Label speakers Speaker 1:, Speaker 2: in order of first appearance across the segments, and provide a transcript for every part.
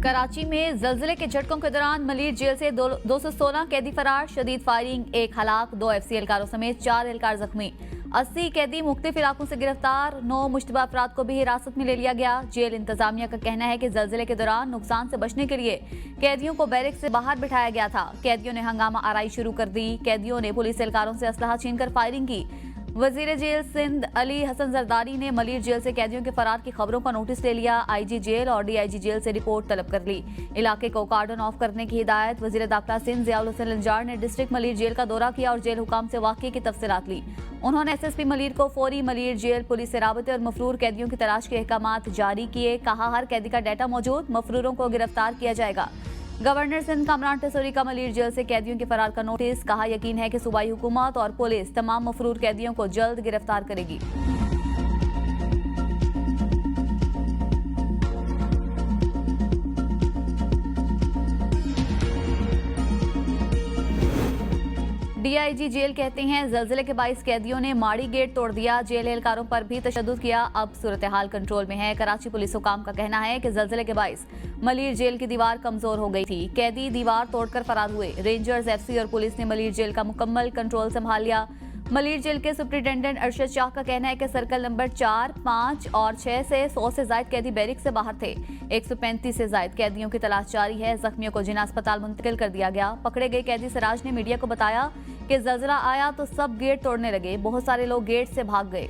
Speaker 1: कराची में जल्जले के झटकों के दौरान मलिर जेल से 216 कैदी फरार। शदीद फायरिंग, 1 हलाक, 2 FC एहलकारों समेत 4 एहलकार जख्मी। 80 कैदी मुख्तलिफ इलाकों से गिरफ्तार। 9 मुश्तबा अफराद को भी हिरासत में ले लिया गया। जेल इंतजामिया का कहना है कि जल्जले के दौरान नुकसान से बचने के लिए कैदियों को बैरक से बाहर बिठाया गया था। कैदियों ने हंगामा आराई शुरू कर दी। कैदियों ने पुलिस एहलकारों से असलहा छीनकर फायरिंग की। वजीर जेल सिंध अली हसन जरदारी ने मलिर जेल से कैदियों के फरार की खबरों का नोटिस ले लिया। IG जेल और DIG जेल से रिपोर्ट तलब कर ली। इलाके को कार्डन ऑफ करने की हिदायत। वजीर दाखिला सिंध ज़ियाउल हुसैन लंजार ने डिस्ट्रिक्ट मलिर जेल का दौरा किया और जेल हुकाम से वाक़ये की तफसीलात ली। उन्होंने SSP मलिर को फौरी मलिर जेल पुलिस से राबते और मफरूर कैदियों की तलाश के अहकामात जारी किए। कहा, हर कैदी का डाटा मौजूद, मफरूरों को गिरफ्तार किया जाएगा। गवर्नर सिंध कामरान टेसोरी का मलिर जेल से कैदियों के फरार का नोटिस। कहा, यकीन है कि सूबाई हुकूमत और पुलिस तमाम मफरूर कैदियों को जल्द गिरफ्तार करेगी। DIG जेल कहते हैं, जल्जले के 22 कैदियों ने माड़ी गेट तोड़ दिया। जेल एहलकारों पर भी तशद्दुद किया। अब सूरत हाल कंट्रोल में है। कराची पुलिस हुकाम का कहना है कि जल्जले के 22 मलिर जेल की दीवार कमजोर हो गई थी। कैदी दीवार तोड़कर फरार हुए। रेंजर्स, FC और पुलिस ने मलिर जेल का मुकम्मल कंट्रोल संभाल लिया। मलिर जेल के सुप्रिंटेंडेंट अरशद शाह का कहना है कि सर्कल नंबर 4, 5 और 6 से 100 से ज्यादा कैदी बैरिक से बाहर थे। 135 से ज्यादा कैदियों की तलाश जारी है। जख्मियों को जिना अस्पताल मुंतकिल कर दिया गया। पकड़े गए कैदी सिराज ने मीडिया को बताया कि जल्जला आया तो सब गेट तोड़ने लगे। बहुत सारे लोग गेट से भाग गए।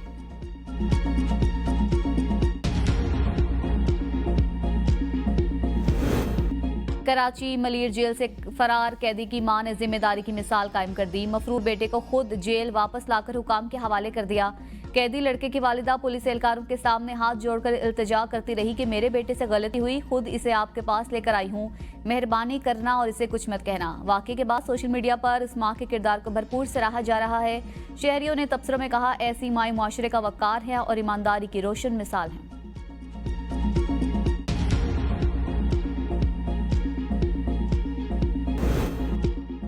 Speaker 1: कराची मलिर जेल से फरार कैदी की मां ने जिम्मेदारी की मिसाल कायम कर दी। मफरूर बेटे को खुद जेल वापस लाकर हुकाम के हवाले कर दिया। कैदी लड़के की वालिदा पुलिस एहलकारों के सामने हाथ जोड़कर इल्तिजा करती रही कि मेरे बेटे से गलती हुई, खुद इसे आपके पास लेकर आई हूँ, मेहरबानी करना और इसे कुछ मत कहना। वाकये के बाद सोशल मीडिया पर इस माँ के किरदार को भरपूर सराहा जा रहा है। शहरियों ने तबसरों में कहा, ऐसी माएँ मुआशरे का वक़ार है और ईमानदारी की रोशन मिसाल है।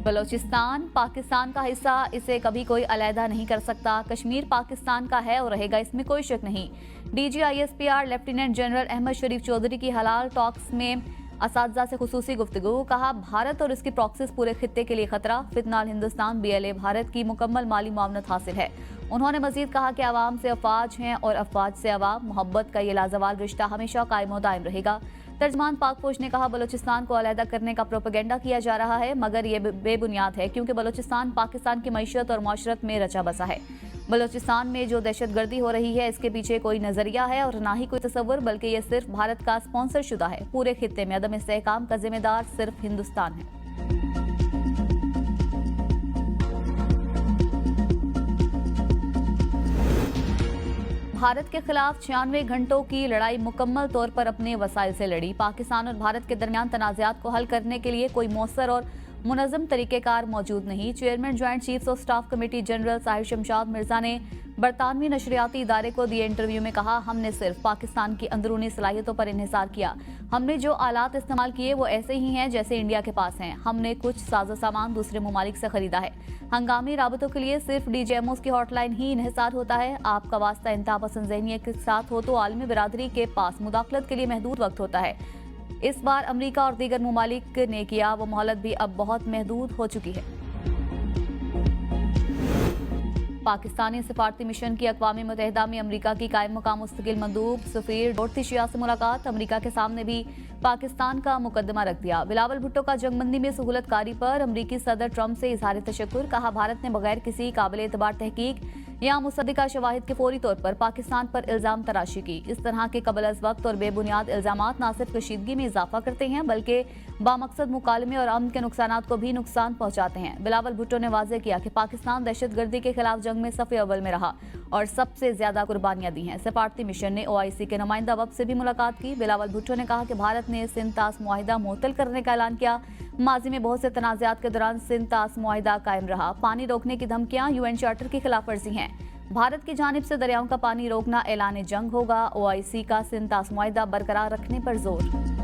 Speaker 1: बलोचिस्तान पाकिस्तान का हिस्सा, इसे कभी कोई अलहदा नहीं कर सकता। कश्मीर पाकिस्तान का है और रहेगा, इसमें कोई शक नहीं। DG ISPR lieutenant general Ahmed Sharif Chaudhry की हलाल टॉक्स में असातिज़ा से खुसूसी गुफ्तगू। कहा, भारत और इसकी प्रॉक्सिस पूरे खित्ते के लिए खतरा। फितनाल हिंदुस्तान BLA भारत की मुकम्मल माली मुआवनत हासिल है। उन्होंने मजीद कहा कि अवाम से अफवाज हैं और अफवाज से अवाम। मोहब्बत का ये लाजवाल रिश्ता हमेशा कायम व दायम रहेगा। तर्जमान पाक फौज ने कहा, बलोचिस्तान को अलहदा करने का प्रोपेगेंडा किया जा रहा है, मगर ये बेबुनियाद है, क्योंकि बलोचिस्तान पाकिस्तान की मईशत और माशरत में रचा बसा है। बलोचिस्तान में जो दहशतगर्दी हो रही है, इसके पीछे कोई नजरिया है और ना ही कोई तस्वुर, बल्कि ये सिर्फ भारत का स्पॉन्सर शुदा है। पूरे खित्ते में अदम इस्तेहकाम का जिम्मेदार सिर्फ हिंदुस्तान है। भारत के खिलाफ 96 घंटों की लड़ाई मुकम्मल तौर पर अपने वसाइल से लड़ी। पाकिस्तान और भारत के दरमियान तनाज़ात को हल करने के लिए कोई मौसर और मुनज़्ज़म तरीक़ेकार मौजूद नहीं। Chairman joint chiefs of staff committee general Sahib Shamshad Mirza ने बरतानवी नशरियाती इदारे को दिए इंटरव्यू में कहा, हमने सिर्फ पाकिस्तान की अंदरूनी सलाहियतों पर इन्हिसार किया। हमने जो आलात इस्तेमाल किए वो ऐसे ही हैं जैसे इंडिया के पास हैं। हमने कुछ साजो सामान दूसरे ममालिक से खरीदा है। हंगामी राबतों के लिए सिर्फ DGMOs की हॉटलाइन ही इन्हिसार होता है। आपका वास्ता इंतहा पसंद ज़हनियत के साथ हो तो आलमी बिरादरी के पास मुदाखलत के लिए महदूद वक्त होता है। इस बार अमरीका और दीगर ममालिक ने किया, वो मोहलत भी अब बहुत महदूद हो चुकी है। पाकिस्तानी सिफारती मिशन की अक़वाम मुत्तहिदा में अमरीका की कायम मकाम मुस्तकिल मंदूब सफ़ीर डोरती शिया से मुलाकात। अमरीका के सामने भी पाकिस्तान का मुकदमा रख दिया। बिलावल भुट्टो का जंगबंदी में सहूलतकारी पर अमरीकी सदर ट्रंप से इजहार तशक्कुर। कहा, भारत ने बगैर किसी काबिल एतबार तहकीक या मुसद्दिका शवाहिद के फौरी तौर पर पाकिस्तान पर इल्ज़ाम तराशी की। इस तरह के कबल अज़ वक्त और बेबुनियाद इल्ज़ामात न सिर्फ कशीदगी में इजाफा करते हैं, बल्कि बामकसद मुकालमे और अमन के नुकसानात को भी नुकसान पहुँचाते हैं। बिलावल भुट्टो ने वाज़ेह किया कि पाकिस्तान दहशतगर्दी के खिलाफ जंग में सफ़े अव्वल में रहा और सबसे ज्यादा कुर्बानियां दी हैं। सिफारती मिशन ने OIC के नुमाइंदा वफ़द से भी मुलाकात की। बिलावल भुट्टो ने कहा कि भारत ने सिंध तास मुआहिदा मुअत्तल करने का ऐलान किया। माजी में बहुत से तनाज़ात के दौरान सिंध तास मुआहिदा कायम रहा। पानी रोकने की धमकियां UN चार्टर की खिलाफ वर्जी हैं। भारत की जानिब से दरियाओं का पानी रोकना ऐलान जंग होगा। OIC का सिंध तास मुआहिदा बरकरार रखने पर जोर।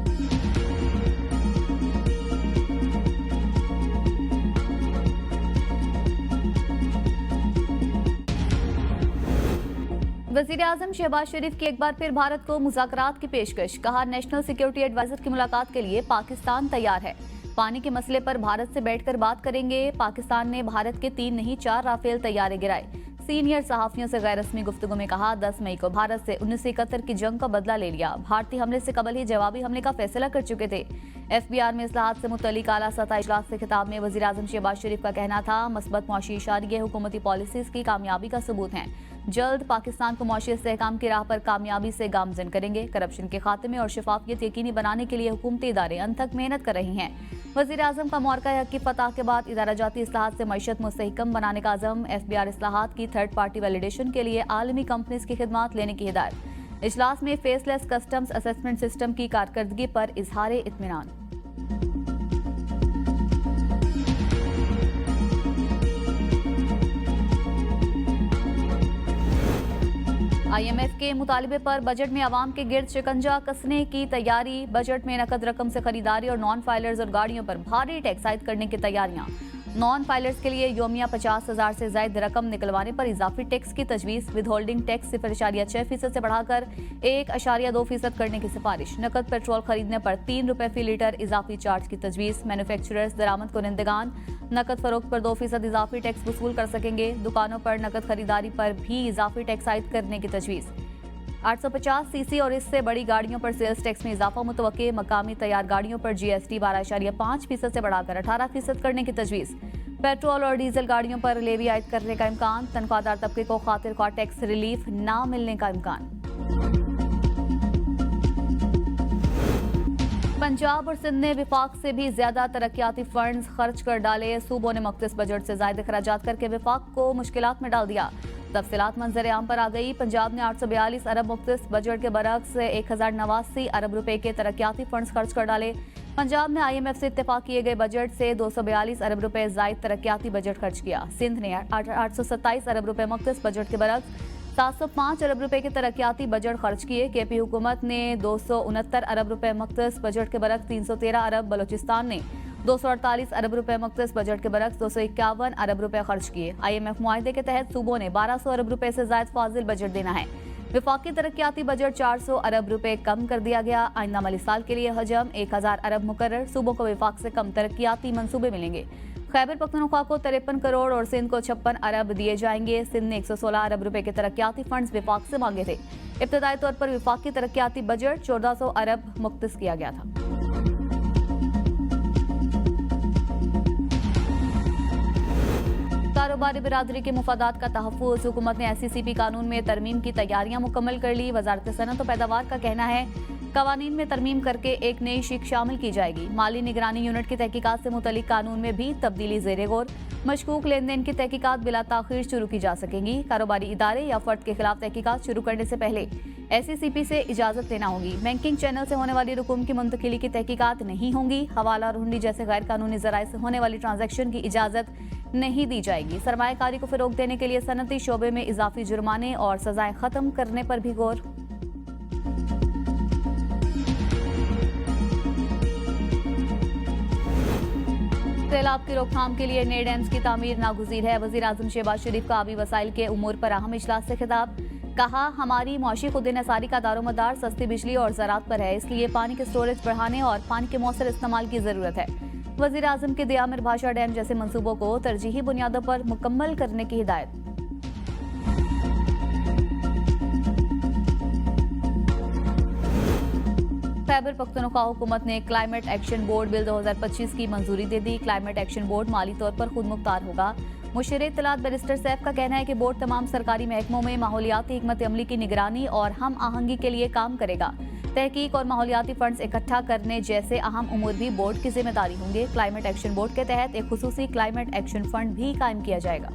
Speaker 1: वज़ीर-ए-आज़म शहबाज शरीफ की एक बार फिर भारत को मुज़ाकरात की पेशकश। कहा, नेशनल सिक्योरिटी एडवाइजर की मुलाकात के लिए पाकिस्तान तैयार है। पानी के मसले पर भारत से बैठकर बात करेंगे। पाकिस्तान ने भारत के 3 नहीं 4 राफेल तैयारे गिराए। सीनियर सहाफियों से गैर रस्मी गुफ्तगू में कहा, 10 मई को भारत से 1971 की जंग का बदला ले लिया। भारतीय हमले से कबल ही जवाबी हमले का फैसला कर चुके थे। FBR में इस्लाहात से मुतल्लिक आला सतह इजलास से खिताब में वज़ीर-ए-आज़म शहबाज शरीफ का कहना था, मस्बत मौशी इशारे हुकूमती पॉलिसीज की कामयाबी का सबूत हैं। जल्द पाकिस्तान को मौशी इस्तेहकाम की राह पर कामयाबी से गामजन करेंगे। करप्शन के खात्मे और शफाफियत यकीनी बनाने के लिए हुकूमती इदारे अनथक मेहनत कर रही हैं। वज़ीर-ए-आज़म का मुआरका हक की फतह के बाद इदारा जाती इस्लाहात से मईशत मुस्तहकम बनाने का अज़म। FBR इस्लाहात की थर्ड पार्टी वैलिडेशन के लिए आलमी कंपनीज की खिदमात लेने की हिदायत। इजलास में फेसलेस कस्टम्स असेसमेंट सिस्टम की कारकर्दगी पर इजहार इत्मीनान। IMF के मुतालिबे पर बजट में आवाम के गिर्द शिकंजा कसने की तैयारी। बजट में नकद रकम से खरीदारी और नॉन फाइलर्स और गाड़ियों पर भारी टैक्स आयद करने की तैयारियां। नॉन फाइलर्स के लिए योमिया 50,000 से ज्यादा रकम निकलवाने पर इजाफी टैक्स की तजवीज़। विद होल्डिंग टैक्स 0.6% से बढ़ाकर 1.2% करने की सिफारिश। नकद पेट्रोल खरीदने पर 3 रुपए फी लीटर इजाफी चार्ज की तजवीज़। मैन्युफैक्चरर्स दरामद कुनिंदगान नकद फरोख्त पर 2% इजाफी टैक्स वसूल कर सकेंगे। दुकानों पर नकद खरीदारी पर भी इजाफी टैक्स आयद करने की तजवीज़। 850 सीसी और इससे बड़ी गाड़ियों पर सेल्स टैक्स में इजाफा मुतवक्के। मकामी तैयार गाड़ियों पर GST 12.5% से बढ़ाकर 18% करने की तजवीज़। पेट्रोल और डीजल गाड़ियों पर लेवी आयद करने का इम्कान। तनख्वाहदार तबके को खातिर ख्वाह टैक्स रिलीफ न मिलने का इम्कान। पंजाब और सिंध ने विफाक से भी ज्यादा तरक्याती फंड्स खर्च कर डाले। सूबों ने मुख्तस बजट से ज्यादा खराजात करके विफाक को मुश्किलात में डाल दिया। तफसीलात मंजर आम पर आ गई। पंजाब ने 842 अरब मुख्तस बजट के बरक्स 1089 अरब रुपए के तरक्याती फंड्स खर्च कर डाले। पंजाब ने IMF से इत्तेफाक किए गए बजट से 242 अरब रुपए जायद तरक्याती बजट खर्च किया। सिंध ने 827 अरब रुपए मुख्तस बजट के बरक्स 705 अरब रुपए के तरक्याती बजट खर्च किए। KP हुकूमत ने 269 अरब रुपए मुख्तस बजट के बरक्स 313 अरब। बलोचिस्तान ने 248 अरब रुपए मुख्तस बजट के बरक्स 251 अरब रुपए खर्च किए। IMF मुआहदे के तहत सूबों ने 1200 अरब रुपए से जायद फाजिल बजट देना है। विफाकी तरक्याती बजट 400 अरब रुपए कम कर दिया गया। आइंदा माली साल के लिए हजम 1000 अरब मुकर्रर। सूबों को विफाक से कम तरक्याती मंसूबे मिलेंगे। खैबर पख्तूनख्वा को 53 करोड़ और सिंध को 56 अरब दिए जाएंगे। सिंध ने 116 अरब रुपए के तरक्याती फंड्स विफाक से मांगे थे। इब्तदाई तौर पर विफाकी तरक्याती बजट 1400 अरब मुख्तस किया गया था। कारोबारी बिरादरी के मुफादात का तहफ़्फ़ुज़। हुकूमत ने SCCP कानून में तरमीम की तैयारियां मुकम्मल कर ली। वजारत सनअत और पैदावार का कहना है, कवानीन में तरमीम करके एक नई शिक शामिल की जाएगी। माली निगरानी यूनिट की तहकीकात से मुतल्लिक कानून में भी तब्दीली ज़ेरे गौर। मशकूक लेन देन की तहकीकात बिला ताख़ीर शुरू की जा सकेंगी। कारोबारी इदारे या फर्द के खिलाफ तहकीकात शुरू करने से पहले SCCP से इजाज़त लेना होगी। बैंकिंग चैनल से होने वाली रकूम की मुंतकिली की तहकीकात नहीं होंगी। हवाला और हुंडी जैसे गैर कानूनी ज़राए से होने वाली ट्रांजैक्शन की इजाज़त नहीं दी जाएगी। सरमायाकारी को फ़रोग़ देने के लिए सनती शोबे में इजाफी जुर्माने और सजाएं ख़त्म करने पर भी गौर। सैलाब की रोकथाम के लिए नए डैम्स की तामीर नागुज़ीर है। वज़ीर-ए-आज़म शहबाज शरीफ का आबी वसाइल के उमूर पर अहम इजलास से खिताब। कहा, हमारी मौशी खुद-इ-नसारी का दारोमदार सस्ती बिजली और ज़राअत पर है, इसलिए पानी के स्टोरेज बढ़ाने और पानी के मौसर इस्तेमाल की ज़रूरत है। वज़ीर-ए-आज़म के दियामिर भाषा डैम जैसे मंसूबों को तरजीही बुनियादों पर मुकम्मल करने की हिदायत। खैबर पख्तूनख्वा हुकूमत ने क्लाइमेट एक्शन बोर्ड बिल 2025 की मंजूरी दे दी। क्लाइमेट एक्शन बोर्ड माली तौर पर खुद मुख्तार होगा। मुशीर इत्तलात बैरिस्टर सैफ का कहना है कि बोर्ड तमाम सरकारी महकमों में माहौलियाती हिकमत अमली की निगरानी और हम आहंगी के लिए काम करेगा। तहकीक और माहौलियाती फंड्स इकट्ठा करने जैसे अहम उमूर भी बोर्ड की जिम्मेदारी होंगे। क्लाइमेट एक्शन बोर्ड के तहत एक खुसूसी क्लाइमेट एक्शन फंड भी कायम किया जाएगा।